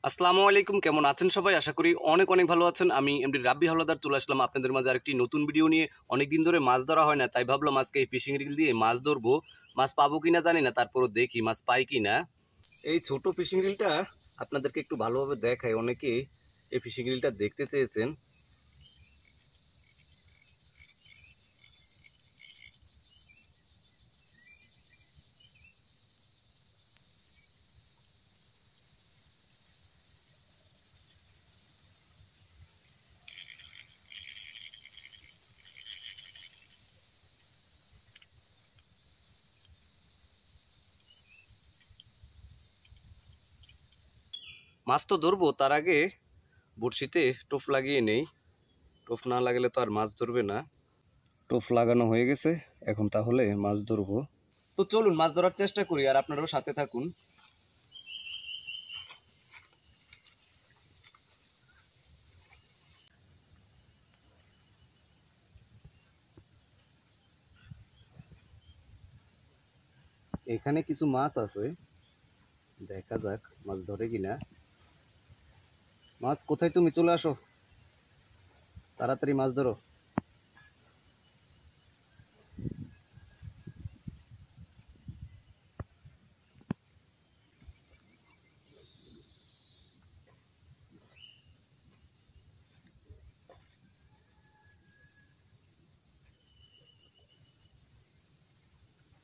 আসসালামু আলাইকুম, কেমন আছেন সবাই? আশা করি অনেক অনেক ভালো আছেন। আমি এমডি রাব্বি হাওলাদার চলে আসলাম আপনাদের মাঝে আরেকটি নতুন ভিডিও নিয়ে। অনেকদিন ধরে মাছ ধরা হয় না, তাই ভাবলাম আজকে এই ফিশিং রিল দিয়ে মাছ ধরবো। মাছ পাবো কিনা জানি না, তারপরও দেখি মাছ পাই কিনা। এই ছোট ফিশিং রিলটা আপনাদেরকে একটু ভালোভাবে দেখাই। অনেকে এই ফিশিং রিলটা দেখতে চেয়েছেন। মাছ তো ধরবো, তার আগে বড়শিতে টোপ লাগিয়ে নেই। টোপ না লাগালে তো আর মাছ ধরবে না। টোপ লাগানো হয়ে গেছে, এখন তাহলে মাছ ধরবো। তো চলুন মাছ ধরার চেষ্টা করি, আর আপনারাও সাথে থাকুন। এখানে কিছু মাছ আছে, দেখা যাক মাছ ধরে কিনা। মাছ কোথায়? তুমি চলে আসো, তাড়াতাড়ি মাছ ধরো।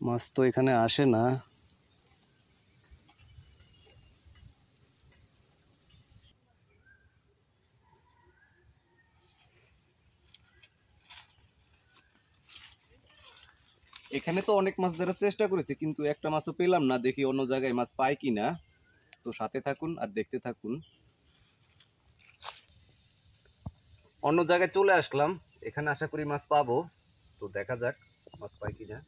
মাছ তো এখানে আসে না। এখানে তো অনেক মাছ ধরার চেষ্টা করেছি, কিন্তু একটা মাছও পেলাম না। দেখি অন্য জায়গায় মাছ পাই কিনা। তো সাথে থাকুন আর দেখতে থাকুন। অন্য জায়গায় চলে আসলাম, এখানে আশা করি মাছ পাবো। তো দেখা যাক মাছ পাই কিনা।